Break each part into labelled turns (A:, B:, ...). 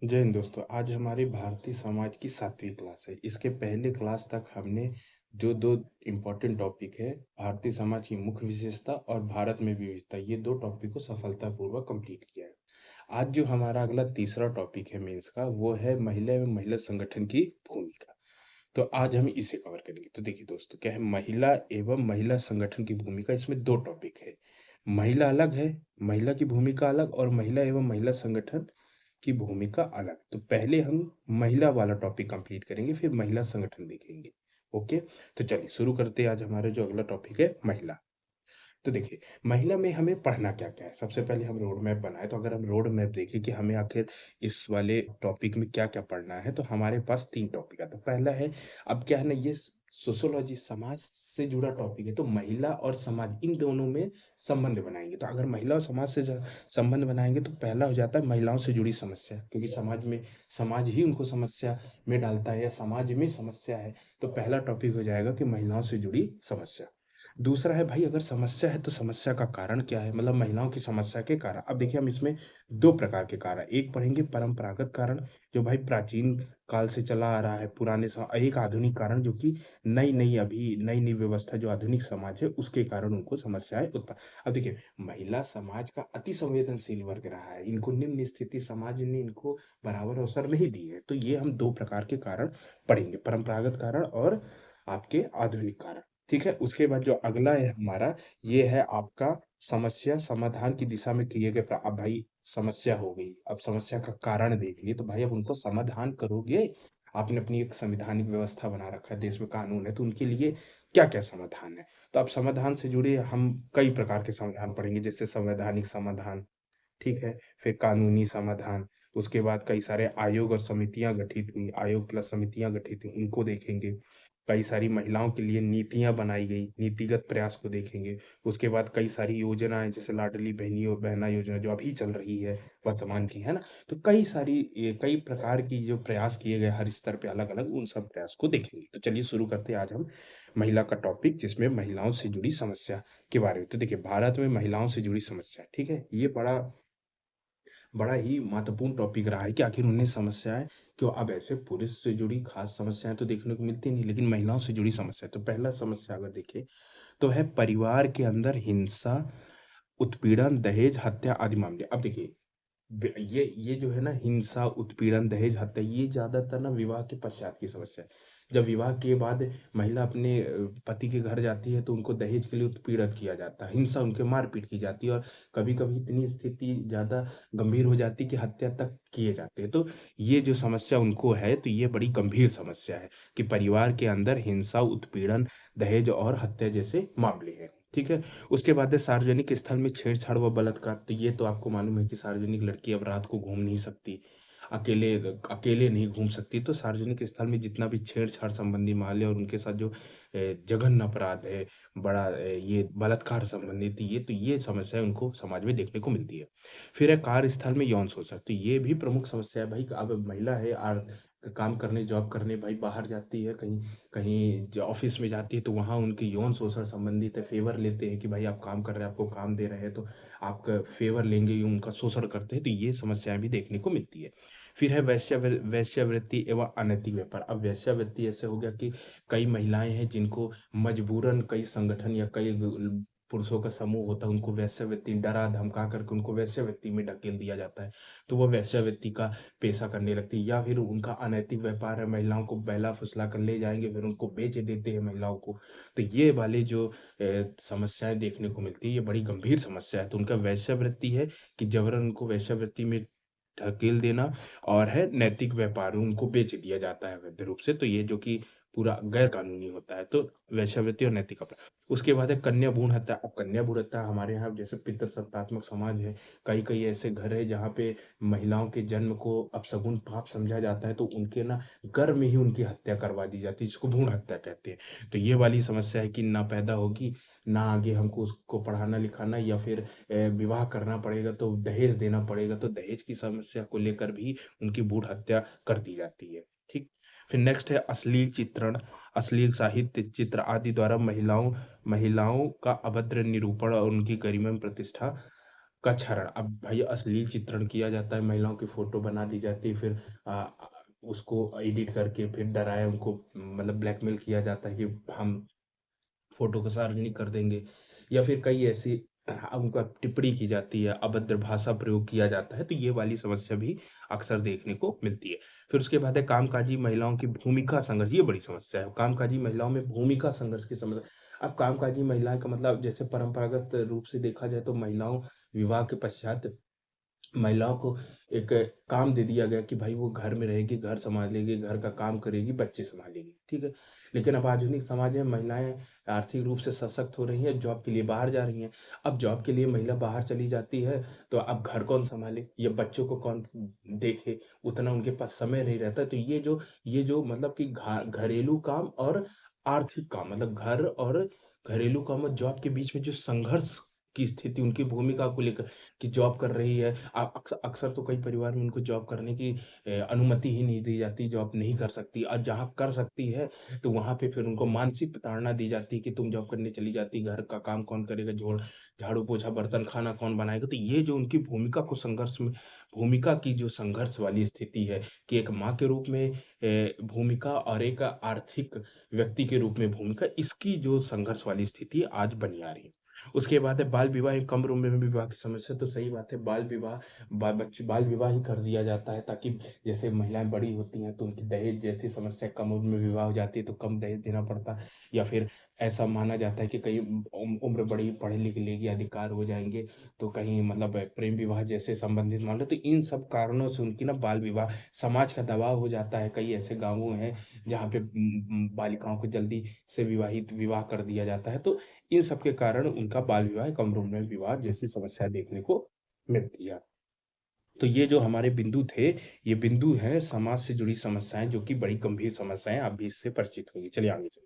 A: जय हिंद दोस्तों। आज हमारी भारतीय समाज की 7वीं क्लास है। इसके पहले क्लास तक हमने जो दो इम्पोर्टेंट टॉपिक है, भारतीय समाज की मुख्य विशेषता और भारत में विविधता, ये दो टॉपिक को सफलतापूर्वक कंप्लीट किया है। आज जो हमारा अगला तीसरा टॉपिक है मेंस का, वो है महिला एवं महिला संगठन की भूमिका। तो आज हम इसे कवर करेंगे। तो देखिए दोस्तों, क्या है, महिला एवं महिला संगठन की भूमिका, इसमें दो टॉपिक है। महिला अलग है, महिला की भूमिका अलग, और महिला एवं महिला संगठन की भूमिका अलग। तो पहले हम महिला वाला टॉपिक कंप्लीट करेंगे, फिर महिला संगठन देखेंगे। ओके, तो चलिए शुरू करते हैं। आज हमारे जो अगला टॉपिक है महिला। तो देखिए, महिला में हमें पढ़ना क्या-क्या है। सबसे पहले हम रोड मैप बनाएँ, तो अगर हम रोड मैप देखें कि हमें आखिर इस वाले टॉपिक में क्या-क्या पढ़ना है, तो हमारे पास 3 टॉपिक आता है। पहला है, अब क्या है ना, ये सोशियोलॉजी, समाज से जुड़ा टॉपिक है, तो महिला और समाज इन दोनों में संबंध बनाएँगे। तो अगर महिला और समाज से संबंध बनाएँगे, तो पहला हो जाता है महिलाओं से जुड़ी समस्या, क्योंकि समाज ही उनको समस्या में डालता है या समाज में समस्या है, तो पहला टॉपिक हो जाएगा कि महिलाओं से जुड़ी समस्या। दूसरा है भाई, अगर समस्या है तो समस्या का कारण क्या है, मतलब महिलाओं की समस्या के कारण। अब देखिए, हम इसमें 2 प्रकार के कारण, एक पढ़ेंगे परंपरागत कारण, जो भाई प्राचीन काल से चला आ रहा है, पुराने एक आधुनिक कारण, जो कि नई-नई व्यवस्था जो आधुनिक समाज है उसके कारण उनको समस्याएँ उत्पन्न। अब देखिए, महिला समाज का अति संवेदनशील वर्ग रहा है। इनको निम्न स्थिति समाज ने इनको बराबर अवसर नहीं दिए हैं। तो ये हम 2 प्रकार के कारण पढ़ेंगे, परंपरागत कारण और आपके आधुनिक कारण। ठीक है? उसके बाद जो अगला है हमारा, ये है आपका समस्या समाधान की दिशा में किए गए अब भाई, समस्या हो गई, अब समस्या का कारण देख लिए, तो भाई अब उनको समाधान करोगे। आपने अपनी एक संवैधानिक व्यवस्था बना रखा है, देश में कानून है, तो उनके लिए क्या-क्या समाधान है? तो अब समाधान से जुड़े हम कई प्रकार के समाधान पढ़ेंगे, जैसे संवैधानिक समाधान, ठीक है? फिर कानूनी समाधान, उसके बाद कई सारे आयोग और समितियाँ गठित हुई, आयोग प्लस समितियाँ गठित हुई, उनको देखेंगे। कई सारी महिलाओं के लिए नीतियाँ बनाई गई, नीतिगत प्रयास को देखेंगे। उसके बाद कई सारी योजनाएँ, जैसे लाडली बहना योजना जो अभी चल रही है, वर्तमान की, है ना? तो कई प्रकार की जो प्रयास किए गए हर स्तर पे अलग-अलग, उन सब प्रयास को देखेंगे। तो चलिए शुरू करते हैं आज हम महिला का टॉपिक, जिसमें महिलाओं से जुड़ी समस्या के बारे में। तो देखिए, भारत में महिलाओं से जुड़ी समस्या, ठीक है? ये बड़ा बड़ा ही महत्वपूर्ण टॉपिक रहा है कि आखिर उन्हें समस्याएँ क्यों। अब ऐसे पुरुष से जुड़ी खास समस्याएँ तो देखने को मिलती नहीं, लेकिन महिलाओं से जुड़ी समस्या, तो पहला समस्या अगर देखें, तो है परिवार के अंदर हिंसा, उत्पीड़न, दहेज, हत्या आदि मामले। अब देखिए, ये जो है ना, हिंसा, उत्पीड़न, दहेज, हत्या, ये ज़्यादातर ना विवाह के पश्चात की समस्या है। जब विवाह के बाद महिला अपने पति के घर जाती है, तो उनको दहेज के लिए उत्पीड़ित किया जाता है, हिंसा, उनके मार-पीट की जाती है, और कभी-कभी इतनी स्थिति ज़्यादा गंभीर हो जाती है कि हत्या तक किए जाते हैं। तो ये जो समस्या उनको है, तो ये बड़ी गंभीर समस्या है कि परिवार के अंदर हिंसा, उत्पीड़न, दहेज और हत्या जैसे मामले हैं। ठीक है? उसके बाद है सार्वजनिक स्थल में छेड़छाड़ व बलात्कार। तो ये तो आपको मालूम है कि सार्वजनिक लड़की अब रात को घूम नहीं सकती, अकेले अकेले नहीं घूम सकती। तो सार्वजनिक स्थल में जितना भी छेड़छाड़ संबंधी मामले और उनके साथ जो जघन्य अपराध है, ये बलात्कार संबंधित, ये समस्याएँ उनको समाज में देखने को मिलती है। फिर है कार्यस्थल में यौन शोषण। तो ये भी प्रमुख समस्या है भाई। अब महिला है, काम करने, जॉब करने भाई बाहर जाती है, कहीं कहीं जो ऑफ़िस में जाती है, तो वहाँ उनकी यौन शोषण संबंधित है, फ़ेवर लेते हैं कि भाई आप काम कर रहे हैं, आपको काम दे रहे हैं, तो आपका फ़ेवर लेंगे, ये उनका शोषण करते हैं, तो ये समस्याएँ भी देखने को मिलती है। फिर है वेश्यावृत्ति एवं अनैतिक व्यापार। अब वेश्यावृत्ति ऐसे हो गया कि कई महिलाएँ हैं जिनको मजबूरन कई संगठन या कई पुरुषों का समूह होता है, उनको वेश्यावृत्ति डरा-धमका करके उनको वेश्यावृत्ति में ढकेल दिया जाता है। तो वो वेश्यावृत्ति का पेशा करने लगती है, या फिर उनका अनैतिक व्यापार है, महिलाओं को बहला-फुसला कर ले जाएँगे, फिर उनको बेच देते हैं महिलाओं को। तो ये वाले जो समस्याएँ देखने को मिलती है, ये बड़ी गंभीर समस्या है। तो उनका वेश्यावृत्ति है कि जबरन उनको वेश्यावृत्ति में ढकेल देना, और है नैतिक व्यापार, उनको बेच दिया जाता है अवैध रूप से, तो ये जो कि पूरा गैर कानूनी होता है। तो वेश्यावृत्ति और नैतिक अपराध। उसके बाद है कन्या भ्रूण हत्या। अब कन्या भ्रूण हत्या हमारे यहाँ जैसे पितृसत्तात्मक समाज है, कई-कई ऐसे घर हैं जहाँ पे महिलाओं के जन्म को अपशगुन पाप समझा जाता है, तो उनके ना गर्भ में ही उनकी हत्या करवा दी जाती है, जिसको भ्रूण हत्या कहते हैं। तो ये वाली समस्या है कि ना पैदा होगी, ना आगे हमको उसको पढ़ाना-लिखाना, या फिर विवाह करना पड़ेगा, तो दहेज देना पड़ेगा, तो दहेज की समस्या को लेकर भी उनकी भ्रूण हत्या कर दी जाती है। ठीक? फिर नेक्स्ट है अश्लील चित्रण, अश्लील साहित्य, चित्र आदि द्वारा महिलाओं महिलाओं का अभद्र निरूपण और उनकी गरिमा में प्रतिष्ठा का क्षरण। अब भाई अश्लील चित्रण किया जाता है, महिलाओं की फ़ोटो बना दी जाती है, फिर उसको एडिट करके फिर डराया उनको, मतलब ब्लैकमेल किया जाता है कि हम फ़ोटो को सार्वजनिक कर देंगे, या फिर कई ऐसी उनका टिप्पणी की जाती है, अभद्र भाषा प्रयोग किया जाता है, तो ये वाली समस्या भी अक्सर देखने को मिलती है। फिर उसके बाद है कामकाजी महिलाओं की भूमिका संघर्ष, ये बड़ी समस्या है। कामकाजी महिलाओं में भूमिका संघर्ष की समस्या। अब कामकाजी महिलाएँ का मतलब जैसे परंपरागत रूप से देखा जाए तो महिलाओं विवाह के पश्चात महिलाओं को एक काम दे दिया गया कि भाई वो घर में रहेगी, घर सँभालेगी, घर का काम करेगी, बच्चे सँभालेगी, ठीक है? लेकिन अब आधुनिक समाज में महिलाएँ आर्थिक रूप से सशक्त हो रही हैं, जॉब के लिए बाहर जा रही हैं। अब जॉब के लिए महिला बाहर चली जाती है, तो अब घर कौन सँभाले या बच्चों को कौन देखे? उतना उनके पास समय नहीं रहता। तो ये जो मतलब कि घरेलू काम और आर्थिक काम, मतलब घर और घरेलू काम और जॉब के बीच में जो संघर्ष की स्थिति, उनकी भूमिका को लेकर कि जॉब कर रही है। अक्सर अक्सर तो कई परिवार में उनको जॉब करने की अनुमति ही नहीं दी जाती, जॉब नहीं कर सकती, और जहाँ कर सकती है, तो वहाँ पे फिर उनको मानसिक प्रताड़ना दी जाती है कि तुम जॉब करने चली जाती, घर का काम कौन करेगा, झाड़ू, पोछा, बर्तन, खाना कौन बनाएगा? तो ये जो उनकी भूमिका की जो संघर्ष वाली स्थिति है कि एक माँ के रूप में भूमिका और एक आर्थिक व्यक्ति के रूप में भूमिका, इसकी जो संघर्ष वाली स्थिति आज बनी आ रही है। उसके बाद है बाल विवाह, कम उम्र में विवाह की समस्या। तो सही बात है, बाल विवाह ही कर दिया जाता है ताकि जैसे महिलाएँ बड़ी होती हैं तो उनकी दहेज जैसी समस्या, कम उम्र में विवाह हो जाती है तो कम दहेज देना पड़ता है, या फिर ऐसा माना जाता है कि कहीं उम्र बढ़ी, पढ़ लिख लेगी, अधिकार हो जाएँगे, तो कहीं मतलब प्रेम विवाह जैसे संबंधित मामले, तो इन सब कारणों से उनकी ना बाल विवाह, समाज का दबाव हो जाता है। कई ऐसे गाँवों हैं जहाँ पे बालिकाओं को जल्दी से विवाह कर दिया जाता है। तो इन सब के कारण उनका बाल विवाह, कम उम्र में विवाह जैसी समस्या देखने को मिलती है। तो ये जो हमारे बिंदु थे, ये बिंदु हैं समाज से जुड़ी समस्याएँ, जो कि बड़ी गंभीर समस्याएँ, आप भी इससे परिचित होंगे। चलिए आगे चलते हैं।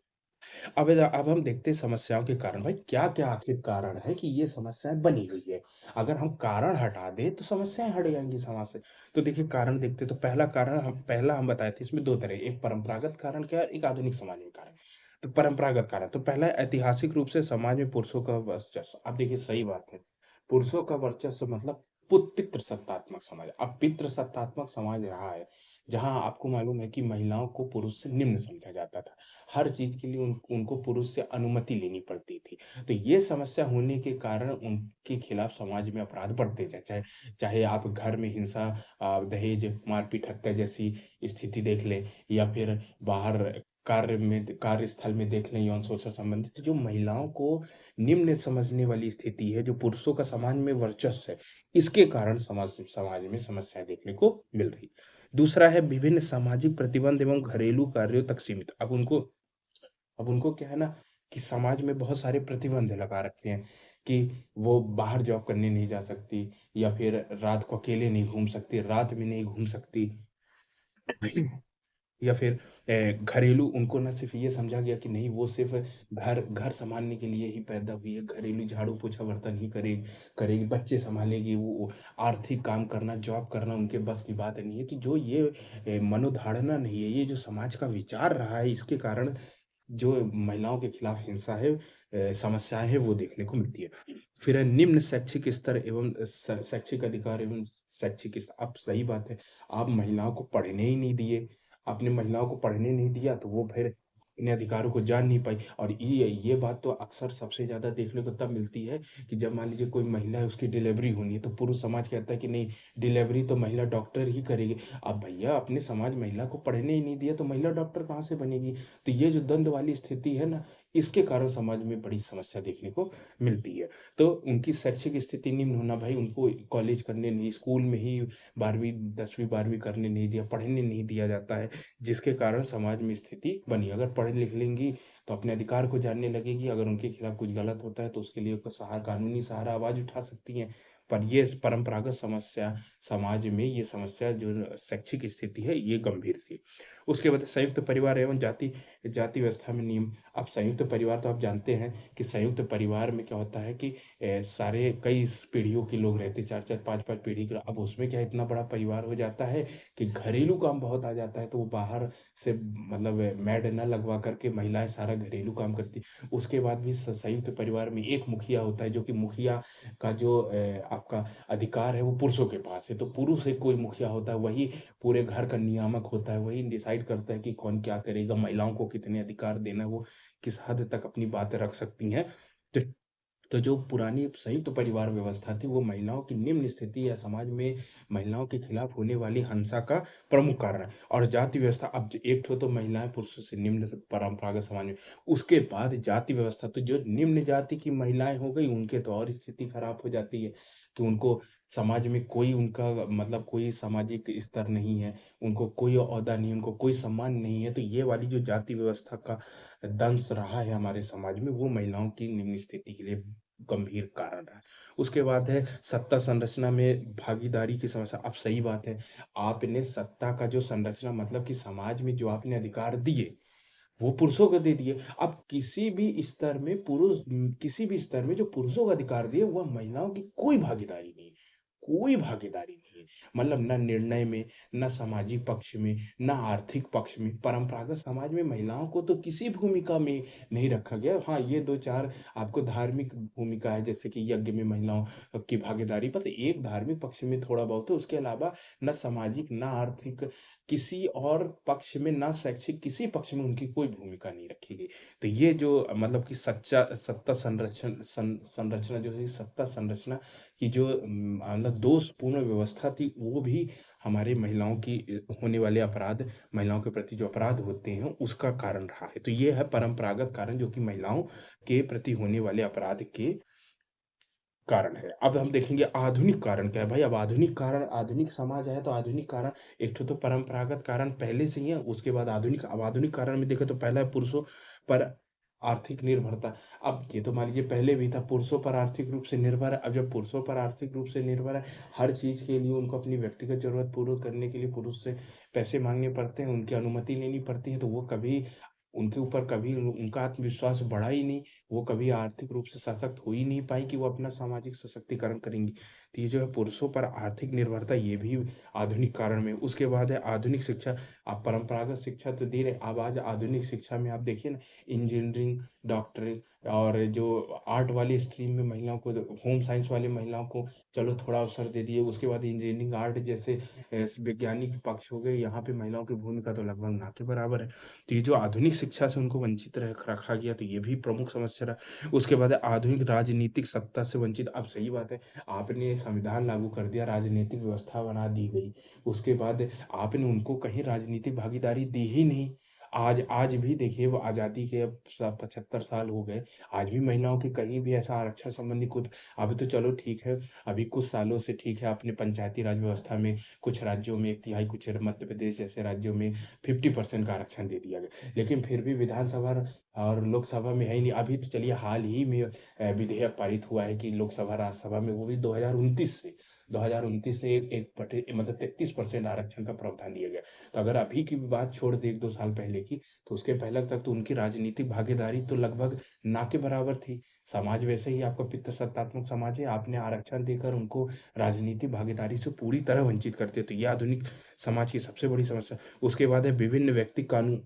A: अब हम देखते हैं समस्याओं के कारण। भाई क्या-क्या आखिर कारण है कि ये समस्याएँ बनी हुई है? अगर हम कारण हटा दें तो समस्याएँ हट जाएँगी समाज से। तो देखिए कारण देखते हैं, तो पहला हम बताए थे, इसमें 2 तरह, एक परंपरागत कारण क्या है, एक आधुनिक समाज में कारण। तो परंपरागत कारण, तो पहला है ऐतिहासिक रूप से समाज में पुरुषों का वर्चस्व। अब देखिए सही बात है, पुरुषों का वर्चस्व मतलब पितृसत्तात्मक समाज। अब पितृसत्तात्मक समाज रहा है, जहाँ आपको मालूम है कि महिलाओं को पुरुष से निम्न समझा जाता था। हर चीज़ के लिए उनको पुरुष से अनुमति लेनी पड़ती थी। तो ये समस्या होने के कारण उनके खिलाफ समाज में अपराध बढ़ते जाए, चाहे चाहे आप घर में हिंसा, दहेज, मारपीट, हत्या जैसी स्थिति देख लें, या फिर बाहर कार्यस्थल में देख लें, यौन शोषण संबंधित। तो जो महिलाओं को निम्न समझने वाली स्थिति है, जो पुरुषों का समाज में वर्चस्व है, इसके कारण समाज में समस्याएँ देखने को मिल रही। दूसरा है विभिन्न सामाजिक प्रतिबंध एवं घरेलू कार्यों तक सीमित। अब उनको क्या है ना कि समाज में बहुत सारे प्रतिबंध लगा रखे हैं कि वो बाहर जॉब करने नहीं जा सकती, या फिर रात को अकेले नहीं घूम सकती, रात में नहीं घूम सकती। या फिर घरेलू, उनको ना सिर्फ़ ये समझा गया कि नहीं, वो सिर्फ़ घर घर सँभालने के लिए ही पैदा हुई है, घरेलू झाड़ू-पोछा बर्तन ही करेगी, बच्चे सँभालेगी, वो आर्थिक काम करना, जॉब करना उनके बस की बात नहीं है। तो जो ये मनोधारणा नहीं है, ये जो समाज का विचार रहा है, इसके कारण जो महिलाओं के खिलाफ हिंसा है, समस्याएँ हैं, वो देखने को मिलती है। फिर है निम्न शैक्षिक स्तर एवं शैक्षिक अधिकार एवं शैक्षिक अब सही बात है, आप महिलाओं को पढ़ने ही नहीं दिए, आपने महिलाओं को पढ़ने नहीं दिया, तो वो फिर अपने अधिकारों को जान नहीं पाई। और ये बात तो अक्सर सबसे ज़्यादा देखने को तब मिलती है कि जब मान लीजिए कोई महिला है, उसकी डिलीवरी होनी है, तो पुरुष समाज कहता है कि नहीं, डिलीवरी तो महिला डॉक्टर ही करेगी। अब भैया अपने समाज महिला को पढ़ने ही नहीं दिया, तो महिला डॉक्टर कहाँ से बनेगी? तो ये जो द्वंद वाली स्थिति है ना, इसके कारण समाज में बड़ी समस्या देखने को मिलती है। तो उनकी शैक्षिक स्थिति निम्न होना, भाई उनको कॉलेज करने नहीं, स्कूल में ही 12वीं 10वीं 12वीं करने नहीं दिया, पढ़ने नहीं दिया जाता है, जिसके कारण समाज में स्थिति बनी। अगर पढ़ लिख लेंगी तो अपने अधिकार को जानने लगेगी, अगर उनके खिलाफ कुछ गलत होता है तो उसके लिए कानूनी सहारा आवाज़ उठा सकती हैं। पर ये परंपरागत समस्या, समाज में ये समस्या जो शैक्षिक स्थिति है, ये गंभीर थी। उसके बाद संयुक्त परिवार एवं जाति जाति व्यवस्था में नियम। अब संयुक्त परिवार तो आप जानते हैं कि संयुक्त परिवार में क्या होता है कि सारे कई पीढ़ियों के लोग रहते हैं, 4-4 5-5 पीढ़ी के। अब उसमें क्या इतना बड़ा परिवार हो जाता है कि घरेलू काम बहुत आ जाता है, तो वो बाहर से मतलब मेड ना लगवा करके महिलाएँ सारा घरेलू काम करती। उसके बाद भी स संयुक्त परिवार में एक मुखिया होता है, जो कि मुखिया का जो आपका अधिकार है वो पुरुषों के पास है। तो पुरुष एक कोई मुखिया होता है, वही पूरे घर का नियामक होता है, वही डिसाइड करता है कि कौन क्या करेगा, महिलाओं को कितने अधिकार देना है, वो किस हद तक अपनी बातें रख सकती हैं। तो तो जो पुरानी संयुक्त परिवार व्यवस्था थी, वो महिलाओं की निम्न स्थिति या समाज में महिलाओं के खिलाफ होने वाली हिंसा का प्रमुख कारण है। और जाति व्यवस्था, अब एक ठो तो महिलाएं पुरुषों से निम्न से परंपरागत समाज में, उसके बाद जाति व्यवस्था, तो जो निम्न जाति की महिलाएं हो गई उनके तो और स्थिति खराब हो जाती है कि उनको समाज में कोई उनका मतलब कोई सामाजिक स्तर नहीं है, उनको कोई ओहदा नहीं, उनको कोई सम्मान नहीं है। तो ये वाली जो जाति व्यवस्था का दंश रहा है हमारे समाज में, वो महिलाओं की निम्न स्थिति के लिए गंभीर कारण रहा है। उसके बाद है सत्ता संरचना में भागीदारी की समस्या। अब सही बात है, आपने सत्ता का जो संरचना मतलब कि समाज में जो आपने अधिकार दिए वो पुरुषों को दे दिए। अब किसी भी स्तर में जो पुरुषों को अधिकार दिए वह महिलाओं की कोई भागीदारी नहीं, कोई भागीदारी नहीं है। मतलब ना निर्णय में, ना सामाजिक पक्ष में, ना आर्थिक पक्ष में। परंपरागत समाज में महिलाओं को तो किसी भूमिका में नहीं रखा गया। हाँ, ये 2-4 आपको धार्मिक भूमिका है, जैसे कि यज्ञ में महिलाओं की भागीदारी, बस एक धार्मिक पक्ष में थोड़ा बहुत है। उसके अलावा ना सामाजिक, ना आर्थिक, किसी और पक्ष में, ना शैक्षिक, किसी पक्ष में उनकी कोई भूमिका नहीं रखी गई। तो ये जो मतलब कि सच्चा सत्ता संरचना जो है, सत्ता संरचना की जो मतलब दोषपूर्ण व्यवस्था थी, वो भी हमारे महिलाओं की होने वाले अपराध, महिलाओं के प्रति जो अपराध होते हैं उसका कारण रहा है। तो ये है परंपरागत कारण जो कि महिलाओं के प्रति होने वाले अपराध के कारण है। अब हम देखेंगे आधुनिक कारण क्या है भाई। अब आधुनिक कारण, आधुनिक समाज है तो आधुनिक कारण, एक तो परंपरागत कारण पहले से ही है, उसके बाद आधुनिक। अब आधुनिक कारण में देखें तो पहला है पुरुषों पर आर्थिक निर्भरता। अब ये तो मान लीजिए पहले भी था, पुरुषों पर आर्थिक रूप से निर्भर है। अब जब पुरुषों पर आर्थिक रूप से निर्भर है, हर चीज के लिए उनको अपनी व्यक्तिगत जरूरत पूर्ण करने के लिए पुरुष से पैसे मांगने पड़ते हैं, उनकी अनुमति लेनी पड़ती है, तो वो कभी उनके ऊपर कभी उनका आत्मविश्वास बढ़ा ही नहीं, वो कभी आर्थिक रूप से सशक्त हो ही नहीं पाई कि वो अपना सामाजिक सशक्तिकरण करेंगी। तो ये जो है पुरुषों पर आर्थिक निर्भरता, ये भी आधुनिक कारण में। उसके बाद है आधुनिक शिक्षा। आप परंपरागत शिक्षा तो दे रहे, अब आज आधुनिक शिक्षा में आप देखिए ना, इंजीनियरिंग, डॉक्टरी और जो आर्ट वाली स्ट्रीम में महिलाओं को, होम साइंस वाली महिलाओं को चलो थोड़ा अवसर दे दिए। उसके बाद इंजीनियरिंग, आर्ट जैसे वैज्ञानिक पक्ष हो गए, यहाँ पे महिलाओं की भूमिका तो लगभग ना के बराबर है। तो ये जो आधुनिक शिक्षा से उनको वंचित रखा गया, तो ये भी प्रमुख समस्या रहा। उसके बाद है आधुनिक राजनीतिक सत्ता से वंचित। अब सही बात है, आपने संविधान लागू कर दिया, राजनीतिक व्यवस्था बना दी गई, उसके बाद आपने उनको कहीं राजनीतिक भागीदारी दी ही नहीं। आज आज भी देखिए, वो आज़ादी के अब 75 साल हो गए, आज भी महिलाओं के कहीं भी ऐसा आरक्षण संबंधी कुछ, अभी तो चलो ठीक है, अभी कुछ सालों से ठीक है, अपने पंचायती राज व्यवस्था में कुछ राज्यों में 1/3, कुछ मध्य प्रदेश जैसे राज्यों में 50% का आरक्षण दे दिया गया, लेकिन फिर भी विधानसभा और लोकसभा में है ही नहीं। अभी तो चलिए हाल ही में विधेयक पारित हुआ है कि लोकसभा राज्यसभा में, वो भी 2029 से एक बटे मतलब 33% आरक्षण का प्रावधान दिया गया। तो अगर अभी की भी बात छोड़ दे 1-2 साल पहले की, तो उसके पहले तक तो उनकी राजनीतिक भागीदारी तो लगभग ना के बराबर थी। समाज वैसे ही आपका पितृसत्तात्मक समाज है, आपने आरक्षण देकर उनको राजनीतिक भागीदारी से पूरी तरह वंचित करते, तो ये आधुनिक समाज की सबसे बड़ी समस्या। उसके बाद है विभिन्न व्यक्तिक कानून।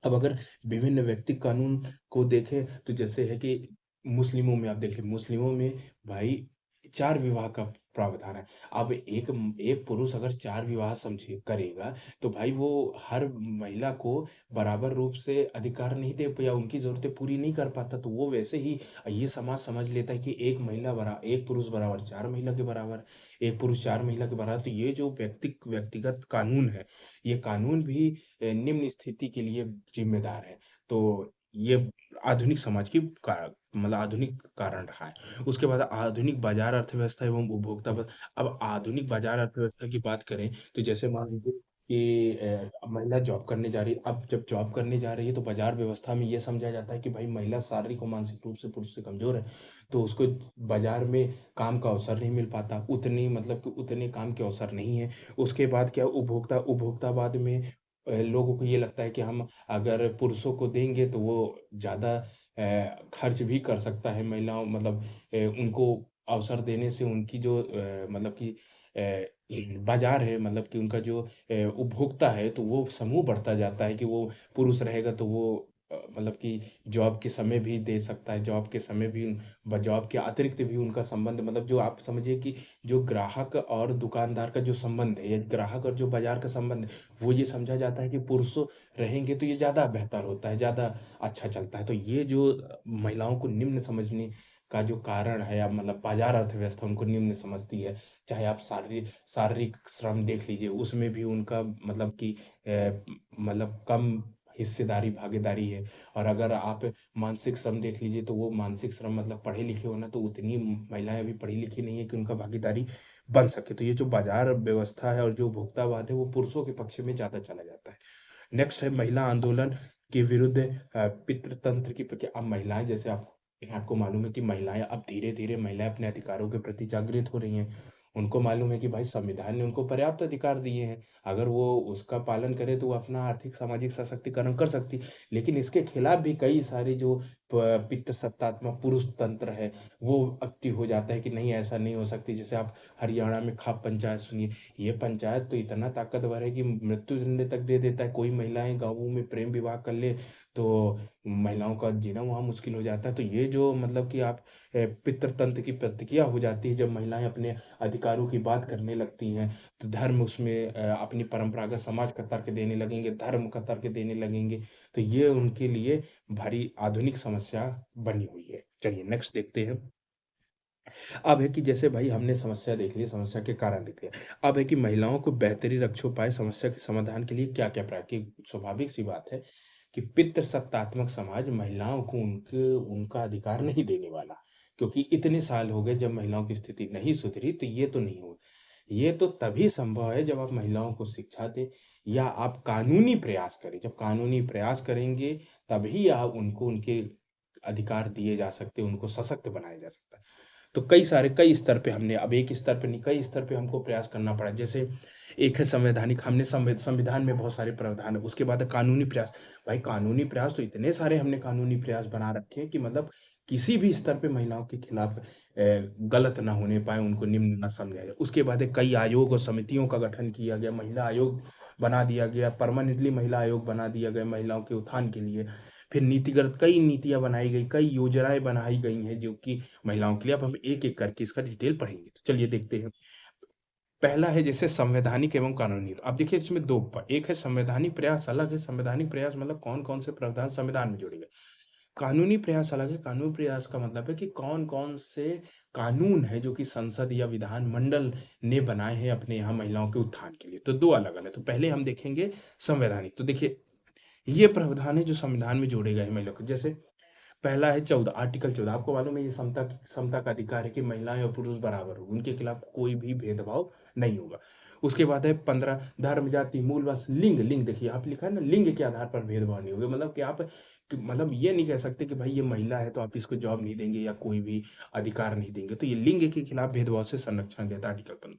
A: अब अगर विभिन्न व्यक्तिक कानून को देखें, तो जैसे है कि मुस्लिमों में आप देखिए, मुस्लिमों में भाई 4 विवाह का प्रावधान है। अब एक एक पुरुष अगर 4 विवाह समझिए करेगा, तो भाई वो हर महिला को बराबर रूप से अधिकार नहीं दे या उनकी ज़रूरतें पूरी नहीं कर पाता। तो वो वैसे ही ये समाज समझ लेता है कि एक पुरुष बराबर 4 महिला के बराबर, एक पुरुष 4 महिला के बराबर। तो ये जो व्यक्तिगत कानून है, ये कानून भी निम्न स्थिति के लिए जिम्मेदार है। तो ये आधुनिक समाज की मतलब आधुनिक कारण रहा है। उसके बाद आधुनिक बाजार अर्थव्यवस्था एवं उपभोक्ता पर। अब आधुनिक बाजार अर्थव्यवस्था की बात करें, तो जैसे मान लीजिए कि महिला जॉब करने जा रही है। अब जब जॉब करने जा रही है, तो बाजार व्यवस्था में ये समझा जाता है कि भाई महिला शारीरिक और मानसिक रूप से पुरुष से कमजोर है, तो उसको बाजार में काम का अवसर नहीं मिल पाता, उतनी मतलब कि उतने काम के अवसर नहीं है। उसके बाद क्या, उपभोक्तावाद में लोगों को ये लगता है कि हम अगर पुरुषों को देंगे तो वो ज़्यादा खर्च भी कर सकता है, महिलाओं मतलब उनको अवसर देने से उनकी जो मतलब कि बाजार है, मतलब कि उनका जो उपभोक्ता है, तो वो समूह बढ़ता जाता है कि वो पुरुष रहेगा तो वो मतलब कि जॉब के समय भी दे सकता है, जॉब के समय भी जॉब के अतिरिक्त भी उनका संबंध, मतलब जो आप समझिए कि जो ग्राहक और दुकानदार का जो संबंध है, या ग्राहक और जो बाजार का संबंध है, वो ये समझा जाता है कि पुरुष रहेंगे तो ये ज़्यादा बेहतर होता है, ज़्यादा अच्छा चलता है। तो ये जो महिलाओं को निम्न समझने का जो कारण है, या मतलब बाजार अर्थव्यवस्था उनको निम्न समझती है। चाहे आप शारीरिक शारीरिक श्रम देख लीजिए, उसमें भी उनका मतलब कि मतलब कम हिस्सेदारी, भागीदारी है। और अगर आप मानसिक श्रम देख लीजिए, तो वो मानसिक श्रम मतलब पढ़े लिखे होना, तो उतनी महिलाएं अभी पढ़ी लिखी नहीं है कि उनका भागीदारी बन सके। तो ये जो बाजार व्यवस्था है और जो उपभोक्तावाद है, वो पुरुषों के पक्ष में ज्यादा चला जाता है। नेक्स्ट है महिला आंदोलन के विरुद्ध पितृतंत्र की प्रक्रिया। अब महिलाएं, जैसे आप आपको मालूम है कि महिलाएं अब धीरे धीरे महिलाएं अपने अधिकारों के प्रति जागृत हो रही हैं। उनको मालूम है कि भाई संविधान ने उनको पर्याप्त अधिकार दिए हैं, अगर वो उसका पालन करे तो वो अपना आर्थिक सामाजिक सशक्तिकरण कर सकती। लेकिन इसके खिलाफ भी कई सारे जो पितृ सत्तात्मक पुरुष तंत्र है, वो एक्टिव हो जाता है कि नहीं, ऐसा नहीं हो सकती। जैसे आप हरियाणा में खाप पंचायत सुनिए, ये पंचायत तो इतना ताकतवर है कि मृत्यु दंड तक दे देता है। कोई महिलाएं गाँवों में प्रेम विवाह कर ले तो महिलाओं का जीना वहाँ मुश्किल हो जाता है। तो ये जो मतलब कि आप पितृतंत्र की प्रतिक्रिया हो जाती है, जब महिलाएं अपने अधिकारों की बात करने लगती हैं, तो धर्म उसमें अपनी परंपरागत समाज का तर्क देने लगेंगे, धर्म का तर्क देने लगेंगे। तो ये उनके लिए भारी आधुनिक समस्या बनी हुई है। चलिए नेक्स्ट देखते हैं। अब है कि जैसे भाई हमने समस्या देख ली, समस्या के कारण देख लिया। अब है कि महिलाओं को बेहतरी रक्षोपाय समस्या के समाधान के लिए क्या क्या प्रयास की। स्वाभाविक सी बात है कि पितृसत्तात्मक समाज महिलाओं को उनके उनका अधिकार नहीं देने वाला, क्योंकि इतने साल हो गए जब महिलाओं की स्थिति नहीं सुधरी, तो ये तो नहीं हो। ये तो तभी संभव है जब आप महिलाओं को शिक्षा दें, या आप कानूनी प्रयास करें। जब कानूनी प्रयास करेंगे, तभी आप उनको उनके अधिकार दिए जा सकते हैं, उनको सशक्त बनाया जा सकता है। तो कई स्तर पे हमने, अब एक स्तर पे नहीं, कई स्तर पे हमको प्रयास करना पड़ा। जैसे एक है संवैधानिक, हमने संविधान में बहुत सारे प्रावधान है। उसके बाद है कानूनी प्रयास। भाई कानूनी प्रयास तो इतने सारे हमने कानूनी प्रयास बना रखे हैं कि मतलब किसी भी स्तर पे महिलाओं के खिलाफ गलत ना होने पाए, उनको निम्न ना समझा जाए। उसके बाद है कई आयोग और समितियों का गठन किया गया, महिला आयोग बना दिया गया, परमानेंटली महिला आयोग बना दिया गया महिलाओं के उत्थान के लिए। फिर नीतिगत कई नीतियां बनाई गई, कई योजनाएं बनाई गई हैं जो कि महिलाओं के लिए। अब हम एक एक करके इसका डिटेल पढ़ेंगे, तो चलिए देखते हैं। पहला है जैसे संवैधानिक एवं कानूनी। तो अब देखिए इसमें दो, एक है संवैधानिक प्रयास अलग है। संवैधानिक प्रयास मतलब कौन कौन से प्रावधान संविधान में जोड़े गए। कानूनी प्रयास अलग है। कानूनी प्रयास का मतलब है कि कौन कौन से कानून है जो कि संसद या विधान मंडल ने बनाए हैं अपने यहाँ महिलाओं के उत्थान के लिए। तो दो अलग अलग। तो पहले हम देखेंगे संवैधानिक। तो देखिए ये प्रावधान है जो संविधान में जोड़े गए हैं महिलाओं को। जैसे पहला है 14, आर्टिकल 14। आपको मालूम है ये समता का अधिकार है कि महिलाएं और पुरुष बराबर हो, उनके खिलाफ कोई भी भेदभाव नहीं होगा। उसके बाद है 15, धर्म जाति मूलवास लिंग। लिंग देखिए आप लिखा है ना, लिंग के आधार पर भेदभाव नहीं होगा। मतलब कि आप मतलब ये नहीं कह सकते कि भाई ये महिला है तो आप इसको जॉब नहीं देंगे या कोई भी अधिकार नहीं देंगे। तो ये लिंग के खिलाफ भेदभाव से संरक्षण देता है आर्टिकल 15।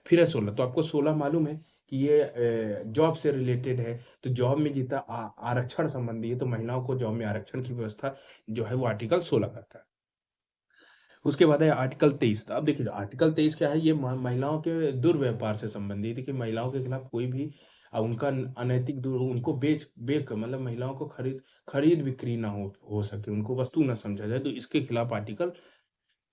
A: फिर है 16। तो आपको 16 मालूम है कि ये जॉब से रिलेटेड है। तो जॉब में जितना आरक्षण संबंधी है, तो महिलाओं को जॉब में आरक्षण की व्यवस्था जो है वो आर्टिकल 16 करता है। उसके बाद है आर्टिकल 23। तो अब देखिए आर्टिकल 23 क्या है, ये महिलाओं के दुर्व्यापार से संबंधित है कि महिलाओं के खिलाफ कोई भी उनका अनैतिक दूर मतलब मतलब महिलाओं को खरीद बिक्री ना हो सके, उनको वस्तु ना समझा जाए, तो इसके खिलाफ आर्टिकल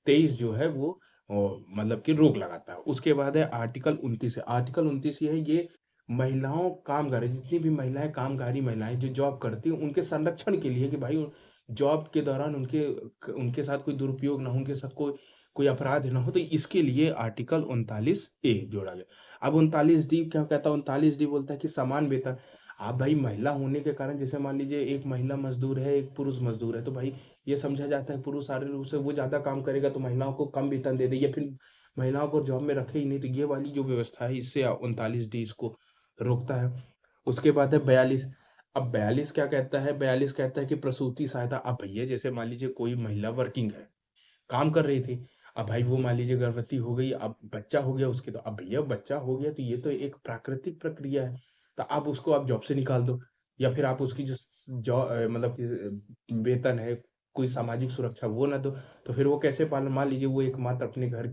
A: 23 जो है वो मतलब कि रोक लगाता है। उसके बाद है आर्टिकल 29 है। आर्टिकल 29 ये है, ये महिलाओं कामगार जितनी भी महिलाएं, कामगारी महिलाएं जो जॉब करती हैं, उनके संरक्षण के लिए कि भाई जॉब के दौरान उनके उनके साथ कोई दुरुपयोग ना हो, उनके साथ कोई कोई अपराध ना हो। तो इसके लिए आर्टिकल 39A जोड़ा गया। अब 39D क्या कहता है, 39D बोलता है कि समान वेतन। आप भाई महिला होने के कारण, जैसे मान लीजिए एक महिला मजदूर है, एक पुरुष मजदूर है, तो भाई ये समझा जाता है पुरुष शारीरिक रूप से वो ज्यादा काम करेगा तो महिलाओं को कम वेतन दे दे, या फिर महिलाओं को जॉब में रखे ही नहीं। तो ये वाली जो व्यवस्था है, इससे 39D इसको रोकता है। उसके बाद है 42। अब 42 क्या कहता है, 42 कहता है कि प्रसूति सहायता। अब भैया जैसे मान लीजिए कोई महिला वर्किंग है, काम कर रही थी, अब भाई वो मान लीजिए गर्भवती हो गई, अब बच्चा हो गया उसके, तो अब भैया बच्चा हो गया तो ये तो एक प्राकृतिक प्रक्रिया है। तो आप उसको आप जॉब से निकाल दो, या फिर आप उसकी जो जॉब मतलब कि वेतन है, कोई सामाजिक सुरक्षा वो ना दो। तो फिर वो कैसे पालन, मान लीजिए वो एकमात्र अपने घर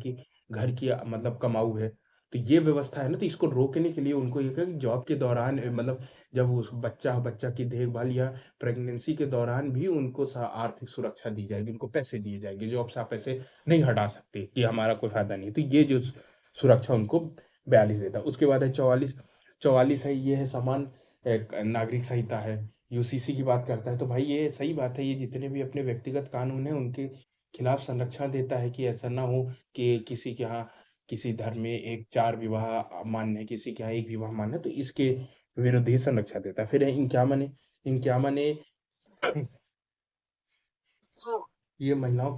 A: की मतलब कमाऊ है, तो ये व्यवस्था है ना, तो इसको रोकने के लिए उनको ये कि जॉब के दौरान मतलब जब उस बच्चा की देखभाल या प्रेगनेंसी के दौरान भी उनको आर्थिक सुरक्षा दी जाएगी, उनको पैसे दिए जाएंगे, जॉब से आप ऐसे नहीं हटा सकते कि हमारा कोई फायदा नहीं है। तो ये जो सुरक्षा उनको 42 देता है। उसके बाद है 44। 44 है, ये है समान एक नागरिक संहिता है, यूसीसी की बात करता है। तो भाई ये सही बात है, ये जितने भी अपने व्यक्तिगत कानून है उनके खिलाफ संरक्षण देता है कि ऐसा ना हो कि किसी के यहाँ किसी धर्म में एक 4 विवाह मान्य है, किसी के यहाँ 1 विवाह मान्य है, तो इसके विरुद्ध ये संरक्षण देता है। फिर है 51 है। 51 है, ये महिलाओं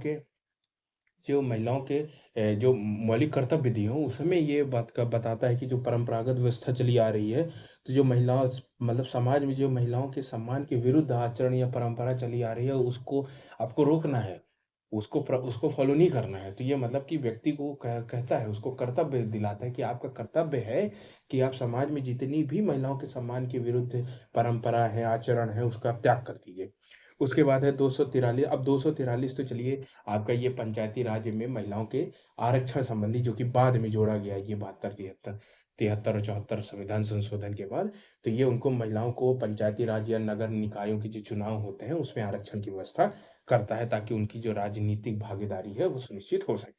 A: के जो मौलिक कर्तव्य दिए हों उसमें ये बात का बताता है कि जो परंपरागत व्यवस्था चली आ रही है, तो जो महिलाओं मतलब समाज में जो महिलाओं के सम्मान के विरुद्ध आचरण या परंपरा चली आ रही है उसको आपको रोकना है, उसको फॉलो नहीं करना है। तो ये मतलब कि व्यक्ति को कहता है, उसको कर्तव्य दिलाता है कि आपका कर्तव्य है कि आप समाज में जितनी भी महिलाओं के सम्मान के विरुद्ध परंपरा है, आचरण है, उसका आप त्याग कर दीजिए। उसके बाद है 243। अब 243 तो चलिए आपका ये पंचायती राज में महिलाओं के आरक्षण संबंधी, जो कि बाद में जोड़ा गया है, ये 72 73 73 और 74 संविधान संशोधन के बाद। तो ये उनको महिलाओं को पंचायती राज या नगर निकायों के जो चुनाव होते हैं उसमें आरक्षण की व्यवस्था करता है, ताकि उनकी जो राजनीतिक भागीदारी है वो सुनिश्चित हो सके।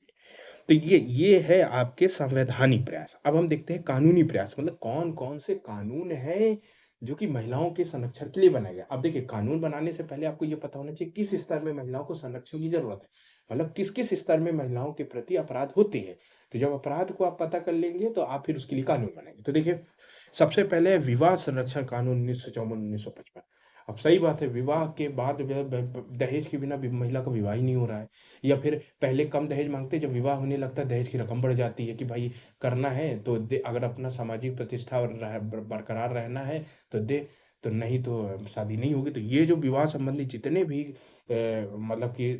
A: तो ये है आपके संवैधानिक प्रयास। अब हम देखते हैं कानूनी प्रयास, मतलब कौन कौन से कानून हैं जो कि महिलाओं के संरक्षण के लिए बनाए गए। अब देखिए, कानून बनाने से पहले आपको ये पता होना चाहिए किस स्तर में महिलाओं को संरक्षण की जरूरत है, मतलब किस किस स्तर में महिलाओं के प्रति अपराध होते हैं। तो जब अपराध को आप पता कर लेंगे तो आप फिर उसके लिए कानून बनाएंगे। तो देखिए, सबसे पहले है विवाह संरक्षण कानून 1954-1955। अब सही बात है, विवाह के बाद दहेज के बिना महिला का विवाह ही नहीं हो रहा है। या फिर पहले कम दहेज मांगते, जब विवाह होने लगता है दहेज की रकम बढ़ जाती है कि भाई करना है तो दे, अगर अपना सामाजिक प्रतिष्ठा और बरकरार रहना है तो दे, तो नहीं तो शादी नहीं होगी। तो ये जो विवाह संबंधी जितने भी मतलब कि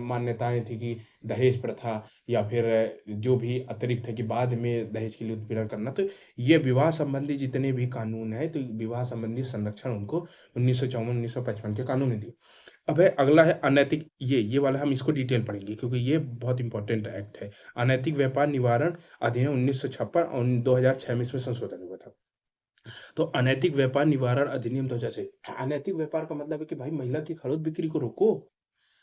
A: मान्यताएं थी कि दहेज प्रथा या फिर जो भी अतिरिक्त है कि बाद में दहेज के लिए उत्पीड़न करना, तो ये विवाह संबंधी जितने भी कानून है, तो विवाह संबंधी संरक्षण उनको 1954-1955 के कानून ने दिए। अब है अगला है अनैतिक, ये वाला हम इसको डिटेल पढ़ेंगे क्योंकि ये बहुत इंपॉर्टेंट एक्ट है। अनैतिक व्यापार निवारण अधिनियम 1956 और 2006 में इसमें संशोधन हुआ था। तो अनैतिक व्यापार निवारण अधिनियम 2006, अनैतिक व्यापार का मतलब है कि भाई महिला की खरीद बिक्री को रोको।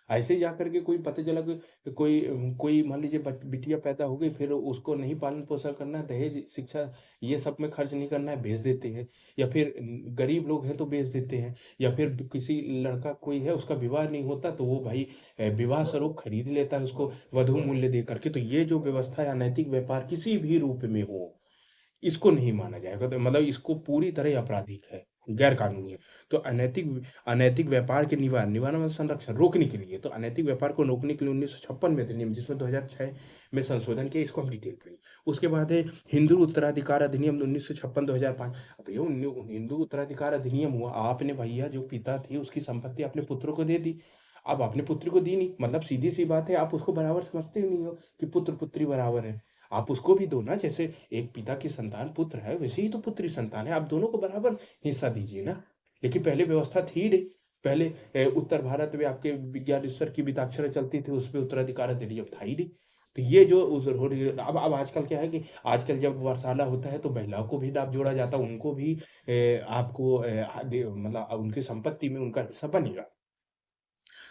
A: ऐसे ही जा करके कोई पता चला कि कोई कोई मान लीजिए बिटिया पैदा हो गई, फिर उसको नहीं पालन पोषण करना है, दहेज शिक्षा ये सब में खर्च नहीं करना है, भेज देते हैं। या फिर गरीब लोग हैं तो बेच देते हैं। या फिर किसी लड़का कोई है उसका विवाह नहीं होता तो वो भाई विवाह स्वरूप खरीद लेता है उसको वधु मूल्य दे करके। तो ये जो व्यवस्था है, अनैतिक व्यापार किसी भी रूप में हो, इसको नहीं माना जाएगा। तो मतलब इसको पूरी तरह आपराधिक है, गैर कानूनी है। तो अनैतिक अनैतिक व्यापार के निवारण में संरक्षण रोकने के लिए, तो अनैतिक व्यापार को रोकने के लिए 1956 में अधिनियम, जिसमें 2006 में संशोधन किया, इसको हम डिटेल पढ़ेंगे। उसके बाद है हिंदू उत्तराधिकार अधिनियम 1956-2005। अब ये हिंदू उत्तराधिकार अधिनियम हुआ, आपने भैया जो पिता थी उसकी संपत्ति अपने पुत्रों को दे दी। अब आपने पुत्री को दी नहीं, मतलब सीधी सी बात है, आप उसको बराबर समझते ही नहीं हो कि पुत्र पुत्री बराबर है। आप उसको भी दो ना, जैसे एक पिता की संतान पुत्र है, वैसे ही तो पुत्री संतान है, आप दोनों को बराबर हिस्सा दीजिए ना। लेकिन पहले व्यवस्था थी नहीं। पहले उत्तर भारत में आपके विज्ञान स्तर की बिताक्षर चलती थी, उसमें उत्तराधिकार अधिनियम था ही नहीं। तो ये जो हो रही है अब आजकल क्या है कि आजकल जब वर्षाला होता है तो महिलाओं को भी लाभ जोड़ा जाता है, उनको भी आपको मतलब उनकी संपत्ति में उनका हिस्सा बनेगा।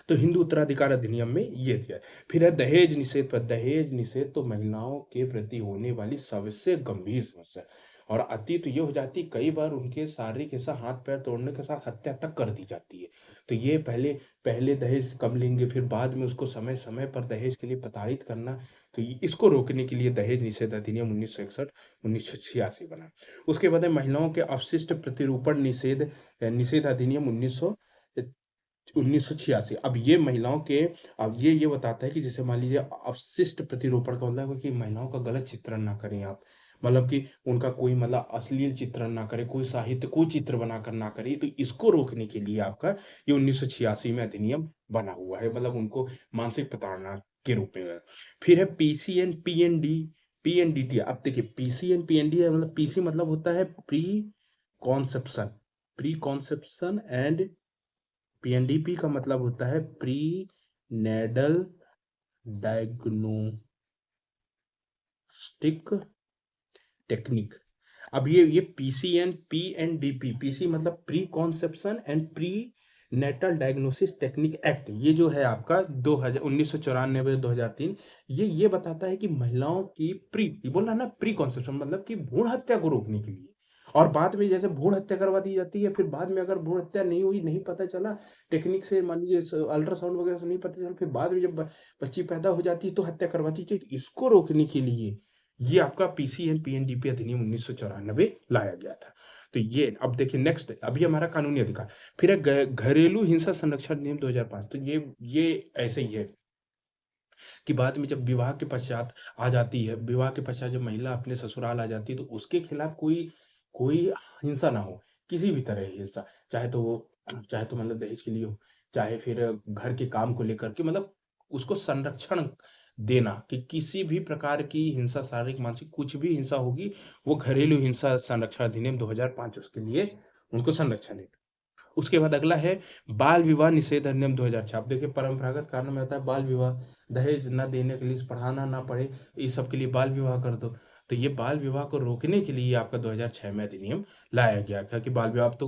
A: तो हिंदू उत्तराधिकार अधिनियम में ये दिया है। फिर है दहेज निषेध पर। दहेज निषेध तो महिलाओं के प्रति होने वाली सबसे गंभीर समस्या है। और अति तो ये हो जाती, कई बार उनके शारीरिक हिस्सा हाथ पैर तोड़ने के साथ हत्या तक कर दी जाती है। तो ये पहले पहले दहेज कम लेंगे, फिर बाद में उसको समय समय पर दहेज के लिए प्रताड़ित करना। तो इसको रोकने के लिए दहेज निषेध अधिनियम 1961 1986 बना। उसके बाद है महिलाओं के अपशिष्ट प्रतिरूपण निषेध निषेध अधिनियम 1986। अब ये महिलाओं के, अब ये बताता है कि जैसे मान लीजिए अपशिष्ट प्रतिरूपण का मतलब है कि महिलाओं का गलत चित्रण ना करें आप, मतलब कि उनका कोई मतलब अश्लील चित्रण ना करे, कोई साहित्य कोई चित्र बनाकर ना करे। तो इसको रोकने के लिए आपका ये 1986 में अधिनियम बना हुआ है, मतलब उनको मानसिक प्रताड़ना के रूप में। फिर है पीसीएन पीएनडी पीएनडीटी। अब देखिए, पीसीएन पीएनडी मतलब पीसी मतलब होता है प्री कॉन्सेप्शन एंड पीएनडीपी का मतलब होता है प्री नेडल डायग्नोस्टिक टेक्निक। अब ये पीसीएन पीएनडीपी, पीसी मतलब pre conception and pre natal diagnosis technique act, ये जो है आपका 1994 2003, ये बताता है कि महिलाओं की प्री, ये बोल रहा है ना, प्री कॉन्सेप्शन मतलब कि भ्रूण हत्या को रोकने के लिए, और बाद में जैसे भ्रूण हत्या करवा दी जाती है, फिर बाद में अगर भ्रूण हत्या नहीं हुई, नहीं पता चला टेक्निक से, मान लीजिए अल्ट्रासाउंड वगैरह से नहीं पता चला, फिर बाद में जब बच्ची पैदा हो जाती है तो हत्या करवाती है, तो इसको रोकने के लिए ये आपका पीसी एंड पीएनडीपी अधिनियम 1994 लाया गया था। तो ये अब देखिए नेक्स्ट, अभी हमारा कानूनी अधिकार, फिर है घरेलू हिंसा संरक्षण नियम 2005। तो ये ऐसे ही है कि बाद में जब विवाह के पश्चात आ जाती है, विवाह के पश्चात जब महिला अपने ससुराल आ जाती है, तो उसके खिलाफ कोई कोई हिंसा ना हो, किसी भी तरह की हिंसा, चाहे तो मतलब दहेज के लिए हो, चाहे फिर घर के काम को लेकर के, मतलब उसको संरक्षण देना कि किसी भी प्रकार की हिंसा, शारीरिक, मानसिक, कुछ भी हिंसा होगी, वो घरेलू हिंसा संरक्षण अधिनियम 2005 उसके लिए उनको संरक्षण देगा। उसके बाद अगला है बाल विवाह निषेध अधिनियम 2006। अब देखिए परंपरागत कारण में आता है बाल विवाह, दहेज न देने के लिए, पढ़ाना ना पड़े, इस सब के लिए बाल विवाह कर दो। तो ये बाल विवाह को रोकने के लिए आपका 2006 में अधिनियम लाया गया था कि बाल विवाह, अब तो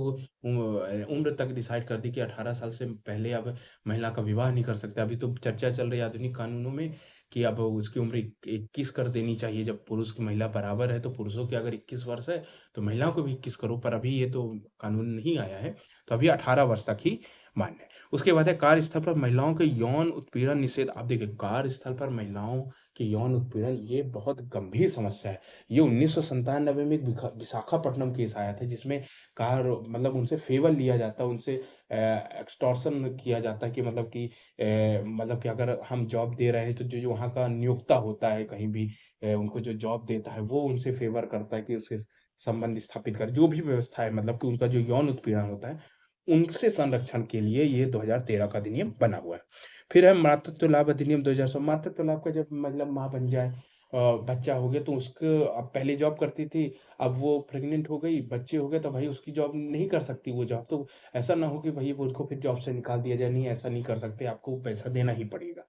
A: उम्र तक डिसाइड कर दी कि 18 साल से पहले अब महिला का विवाह नहीं कर सकते। अभी तो चर्चा चल रही है आधुनिक कानूनों में कि अब उसकी उम्र 21 कर देनी चाहिए, जब पुरुष की महिला बराबर है, तो पुरुषों की अगर 21 वर्ष है तो महिलाओं को भी 21 करो, पर अभी ये तो कानून नहीं आया है, तो अभी 18 वर्ष तक ही मान्य है। उसके बाद है कार्यस्थल पर महिलाओं के यौन उत्पीड़न निषेध। आप देखिए कार्यस्थल पर महिलाओं के यौन उत्पीड़न, ये बहुत गंभीर समस्या है। ये 1997 में एक विशाखापट्टनम केस आया था, जिसमें कार मतलब उनसे फेवर लिया जाता है, उनसे एक्सटॉर्शन किया जाता है कि मतलब कि अगर हम जॉब दे रहे हैं तो जो वहाँ का नियोक्ता होता है कहीं भी, उनको जो जॉब देता है वो उनसे फेवर करता है कि उससे संबंध स्थापित कर, जो भी व्यवस्था है, मतलब कि उनका जो यौन उत्पीड़न होता है, उनसे संरक्षण के लिए ये 2013 का अधिनियम बना हुआ है। फिर है मातृत्व लाभ अधिनियम 2016। मातृत्व लाभ का जब मतलब माँ बन जाए, बच्चा हो गया, तो उसको, अब पहले जॉब करती थी, अब वो प्रेग्नेंट हो गई, बच्चे हो गए, तो भाई उसकी जॉब नहीं कर सकती वो जॉब, तो ऐसा ना हो कि भाई वो उसको फिर जॉब से निकाल दिया जाए, नहीं ऐसा नहीं कर सकते, आपको पैसा देना ही पड़ेगा।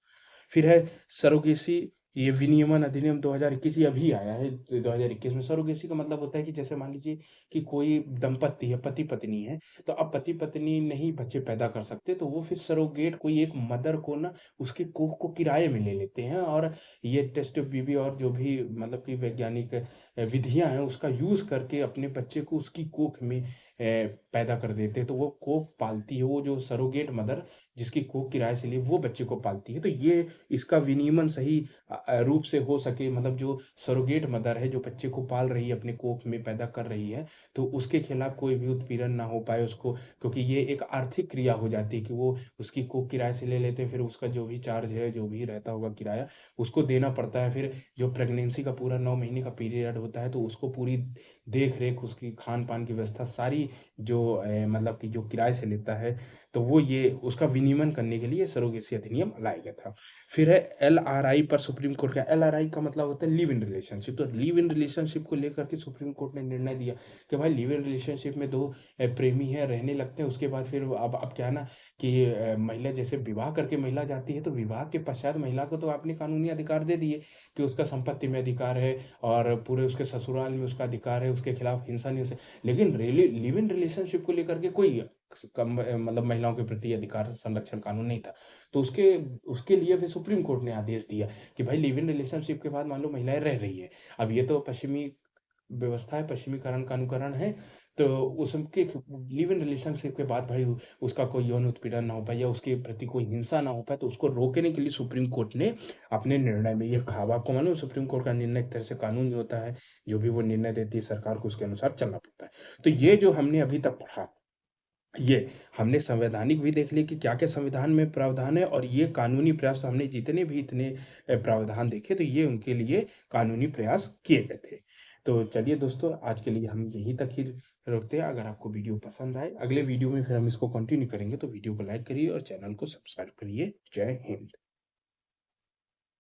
A: फिर है सरोगेसी, ये विनियमन अधिनियम 2021, ये अभी आया है 2021 में। सरोगेसी का मतलब होता है कि जैसे मान लीजिए कि कोई दंपत्ति है, पति पत्नी है, तो अब पति पत्नी नहीं बच्चे पैदा कर सकते, तो वो फिर सरोगेट कोई एक मदर को ना, उसके कोख को किराए में ले लेते हैं, और ये टेस्ट बीबी और जो भी मतलब कि वैज्ञानिक विधियां हैं उसका यूज करके अपने बच्चे को उसकी कोख में पैदा कर देते हैं, तो वो कोख पालती है, वो जो सरोगेट मदर जिसकी कोख किराए से लिए, वो बच्चे को पालती है। तो ये इसका विनियमन सही रूप से हो सके, मतलब जो सरोगेट मदर है, जो बच्चे को पाल रही है, अपने कोख में पैदा कर रही है, तो उसके खिलाफ कोई भी उत्पीड़न ना हो पाए उसको, क्योंकि ये एक आर्थिक क्रिया हो जाती है कि वो उसकी कोख किराए से ले लेते हैं, फिर उसका जो भी चार्ज है, जो भी रहता होगा किराया, उसको देना पड़ता है। फिर जो प्रेगनेंसी का पूरा 9 महीने का पीरियड होता है, तो उसको पूरी देख रेख, उसकी खान पान की व्यवस्था सारी, जो मतलब कि जो किराए से लेता है, तो वो ये उसका विनियमन करने के लिए सरोगेसी अधिनियम लाया गया था। फिर है एलआरआई पर सुप्रीम कोर्ट का, एलआरआई का मतलब होता है लिव इन रिलेशनशिप। तो लिव इन रिलेशनशिप को लेकर के सुप्रीम कोर्ट ने निर्णय दिया कि भाई लिव इन रिलेशनशिप में दो प्रेमी है, रहने लगते हैं, उसके बाद फिर अब क्या है ना कि महिला जैसे विवाह करके महिला जाती है, तो विवाह के पश्चात महिला को तो आपने कानूनी अधिकार दे दिए कि उसका संपत्ति में अधिकार है, और पूरे उसके ससुराल में उसका अधिकार है, उसके खिलाफ हिंसा नहीं हो सकती। लेकिन लिव इन रिलेशनशिप को लेकर के कोई कम मतलब महिलाओं के प्रति अधिकार संरक्षण कानून नहीं था। तो उसके उसके लिए फिर सुप्रीम कोर्ट ने आदेश दिया कि भाई लिव इन रिलेशनशिप के बाद मान लो महिलाएं रह रही है, अब ये तो पश्चिमी व्यवस्था है, पश्चिमीकरण का अनुकरण है, तो उसके लिव इन रिलेशनशिप के बाद भाई उसका कोई यौन उत्पीड़न ना हो पाए या उसके प्रति कोई हिंसा ना हो पाए, तो उसको रोकने के लिए सुप्रीम कोर्ट ने अपने निर्णय में ये कहा। अब आपको मालूम है सुप्रीम कोर्ट का निर्णय एक तरह से कानून ही होता है, जो भी वो निर्णय देती है सरकार को उसके अनुसार चलना पड़ता है। तो ये जो हमने अभी तक पढ़ा, ये हमने संवैधानिक भी देख लिया कि क्या-क्या संविधान में प्रावधान है, और ये कानूनी प्रयास, तो हमने जितने भी इतने प्रावधान देखे, तो ये उनके लिए कानूनी प्रयास किए गए थे। तो चलिए दोस्तों, आज के लिए हम यहीं तक ही रोकते हैं। अगर आपको वीडियो पसंद आए, अगले वीडियो में फिर हम इसको कंटिन्यू करेंगे, तो वीडियो को लाइक करिए और चैनल को सब्सक्राइब करिए। जय हिंद।